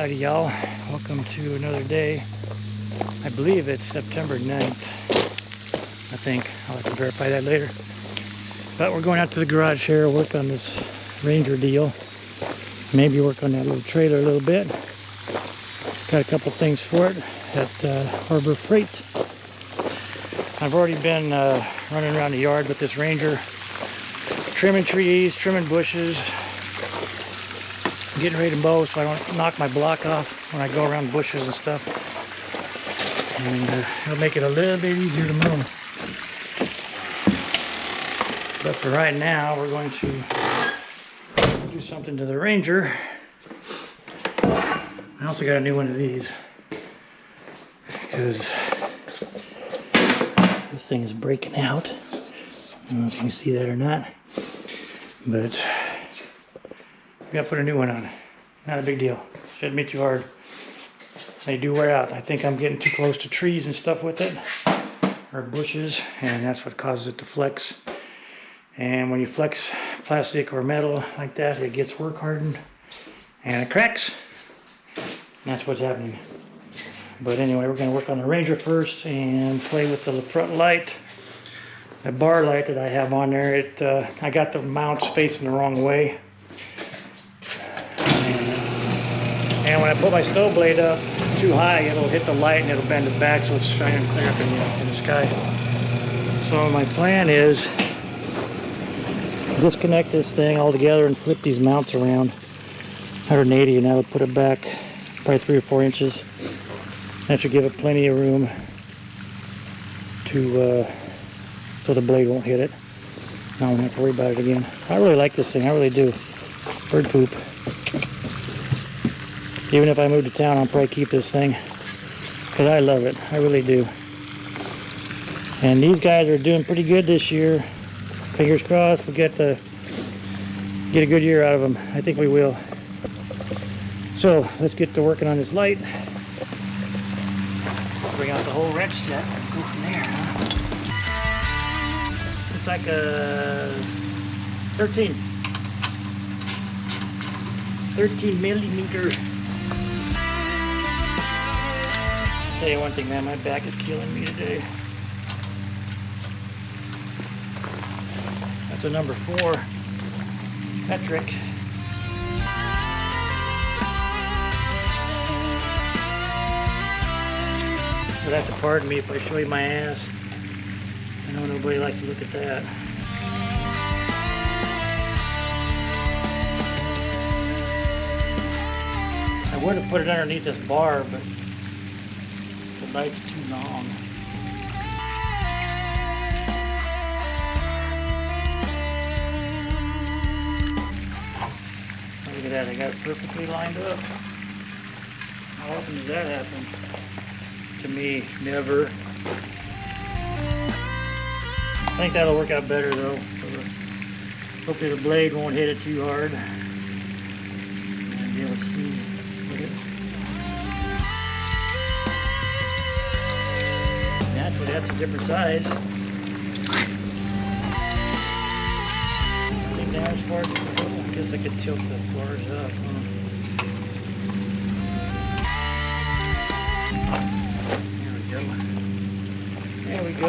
Howdy y'all, welcome to another day. I believe it's September 9th. I think, I'll have to verify that later. But we're going out to the garage here, work on this Ranger deal. Maybe work on that little trailer a little bit. Got a couple things for it at Harbor Freight. I've already been running around the yard with this Ranger, trimming trees, trimming bushes, getting ready to mow so I don't knock my block off when I go around bushes and stuff. And it'll make it a little bit easier to mow. But for right now, we're going to do something to the Ranger. I also got a new one of these because this thing is breaking out. I don't know if you can see that or not, but we gotta put a new one on. Not a big deal. Shouldn't be too hard. They do wear out. I think I'm getting too close to trees and stuff with it, or bushes, and that's what causes it to flex. And when you flex plastic or metal like that, it gets work hardened and it cracks. And that's what's happening. But anyway, we're gonna work on the Ranger first and play with the front light. The bar light that I have on there, I got the mounts facing the wrong way. And when I put my stove blade up too high, it'll hit the light and it'll bend it back so it's shining clear up in the sky. So my plan is disconnect this thing all together and flip these mounts around 180, and that'll put it back probably 3 or 4 inches. That should give it plenty of room to so the blade won't hit it. I won't have to worry about it again. I really like this thing, I really do. Bird poop. Even if I move to town, I'll probably keep this thing because I love it. I really do. And these guys are doing pretty good this year. Fingers crossed we'll get a good year out of them. I think we will. So let's get to working on this light. Bring out the whole wrench set and go from there, huh? It's like a 13 millimeter. Tell you one thing, man, my back is killing me today. That's a number 4 metric. You'll have to pardon me if I show you my ass. I know nobody likes to look at that. I would have put it underneath this bar, but the light's too long. Look at that, I got it perfectly lined up. How often does that happen? To me, never. I think that'll work out better though. Hopefully the blade won't hit it too hard. And be able to see with it. Naturally, that's a different size. I think now as far as I guess I could tilt the bars up. There we go.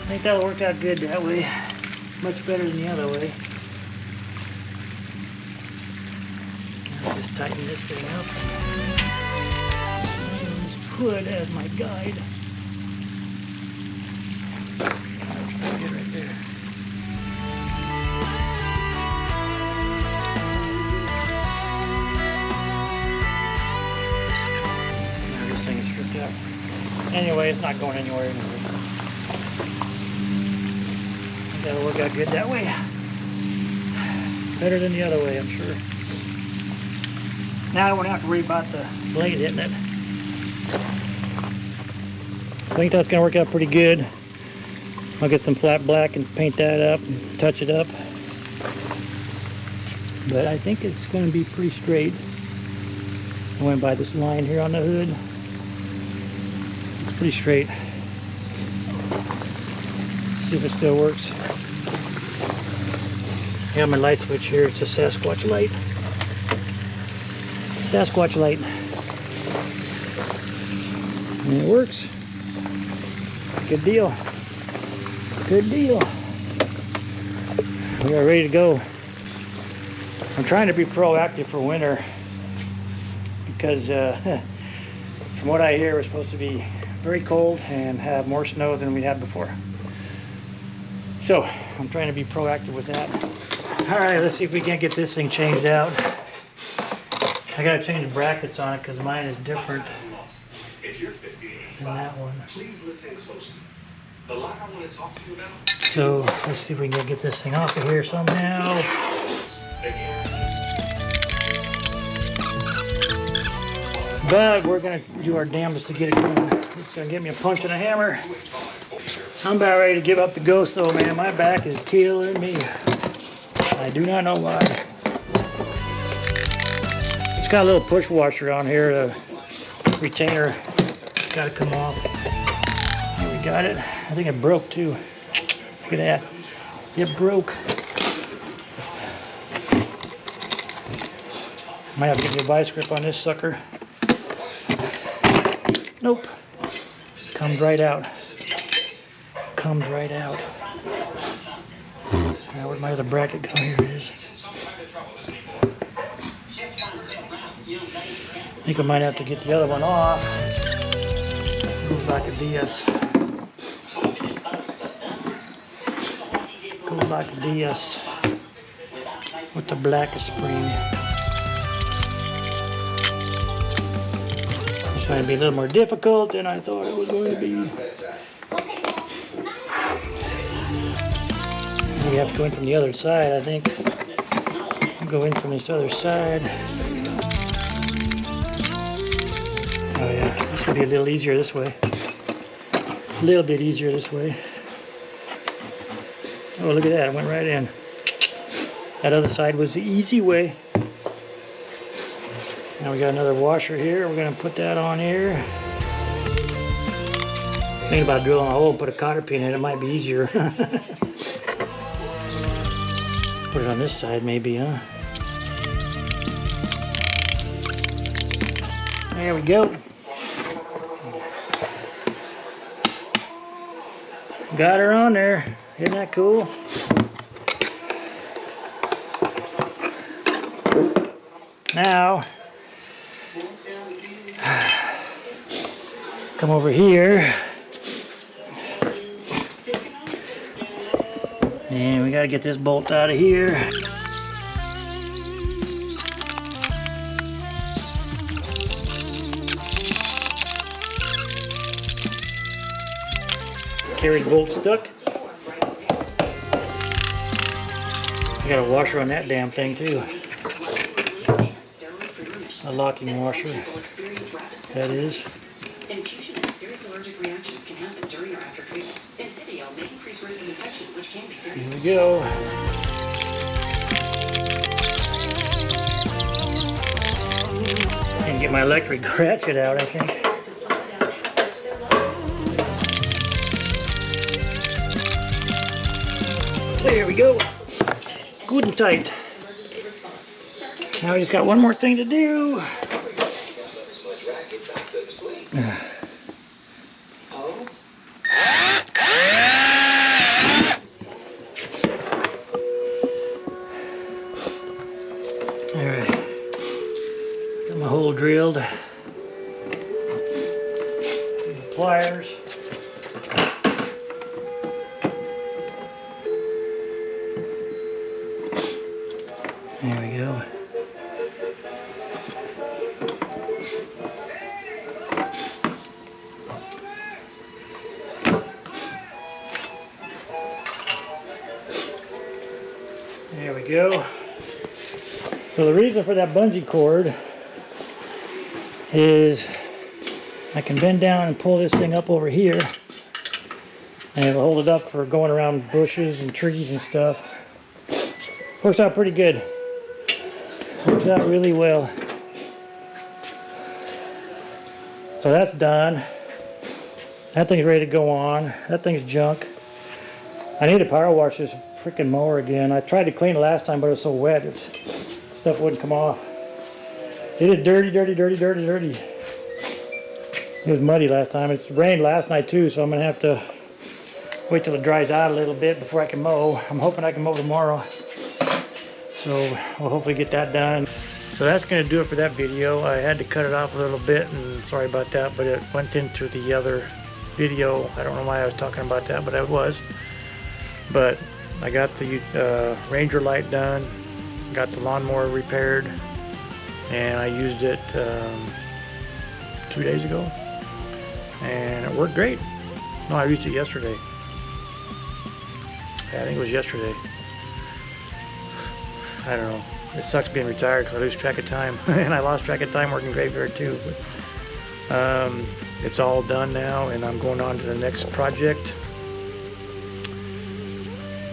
I think that'll work out good that way. Much better than the other way. I'll just tighten this thing up. Use wood as my guide. Get right there. Anyway, it's not going anywhere anyway. That'll work out good that way. Better than the other way, I'm sure. Now I won't have to worry about the blade hitting it. I think that's going to work out pretty good. I'll get some flat black and paint that up and touch it up. But I think it's going to be pretty straight. I went by this line here on the hood. It's pretty straight. See if it still works. I got my light switch here. It's a Sasquatch light. Sasquatch light. And it works. Good deal. Good deal. We are ready to go. I'm trying to be proactive for winter because from what I hear, we're supposed to be very cold and have more snow than we had before. So I'm trying to be proactive with that. All right, let's see if we can't get this thing changed out. I gotta change the brackets on it because mine is different than that one. Please listen closely. The line I want to talk to you about. So let's see if we can get this thing off of here somehow. But we're gonna do our damnedest to get it going. It's gonna give me a punch and a hammer. I'm about ready to give up the ghost though, man. My back is killing me. I do not know why. It's got a little push washer on here. The retainer, it's got to come off. Here we got it. I think it broke too. Look at that. It broke. Might have to get a vice grip on this sucker. Nope. Comes right out. Comes right out. Now where'd my other bracket go? Here it is. I think I might have to get the other one off. Goes like a DS. Goes like a DS. With the blackest spring. This might be a little more difficult than I thought it was going to be. We have to go in from the other side, I think. I'll go in from this other side. Oh yeah, this will be a little easier this way. A little bit easier this way. Oh, look at that, it went right in. That other side was the easy way. Now we got another washer here. We're gonna put that on here. Thinking about drilling a hole and put a cotter pin in it. It might be easier. Put it on this side maybe, huh? There we go. Got her on there. Isn't that cool? Now, come over here. And we got to get this bolt out of here. Carry bolt stuck. I got a washer on that damn thing too. A locking washer. That is. Infusion and serious allergic reactions can happen during or after treatments. Insidio may increase risk of infection, which can be serious. Here we go. And get my electric ratchet out, I think. There we go. Good and tight. Now we just got one more thing to do. Alright. Got my hole drilled. Pliers. There we go. There we go. So the reason for that bungee cord is I can bend down and pull this thing up over here and it'll hold it up for going around bushes and trees and stuff. Works out pretty good. Works out really well. So that's done. That thing's ready to go on. That thing's junk. I need to power wash this freaking mower again. I tried to clean it last time, but it was so wet, stuff wouldn't come off. It is dirty, dirty, dirty, dirty, dirty. It was muddy last time. It's rained last night too, so I'm gonna have to wait till it dries out a little bit before I can mow. I'm hoping I can mow tomorrow. So we'll hopefully get that done. So that's gonna do it for that video. I had to cut it off a little bit, and sorry about that, but it went into the other video. I don't know why I was talking about that, but I was. But I got the Ranger light done, got the lawnmower repaired, and I used it 2 days ago, and it worked great. No, I used it yesterday. Yeah, I think it was yesterday. I don't know. It sucks being retired because I lose track of time. And I lost track of time working graveyard too. But, it's all done now, and I'm going on to the next project.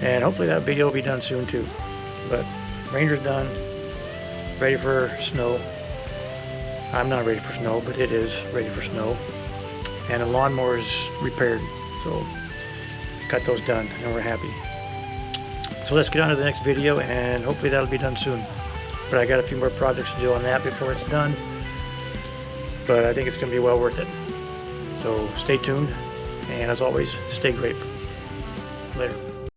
And hopefully that video will be done soon too. But Ranger's done. Ready for snow. I'm not ready for snow, but it is ready for snow. And the lawnmower is repaired. So got those done, and we're happy. So let's get on to the next video, and hopefully that'll be done soon. But I got a few more projects to do on that before it's done. But I think it's going to be well worth it. So stay tuned, and as always, stay grape. Later.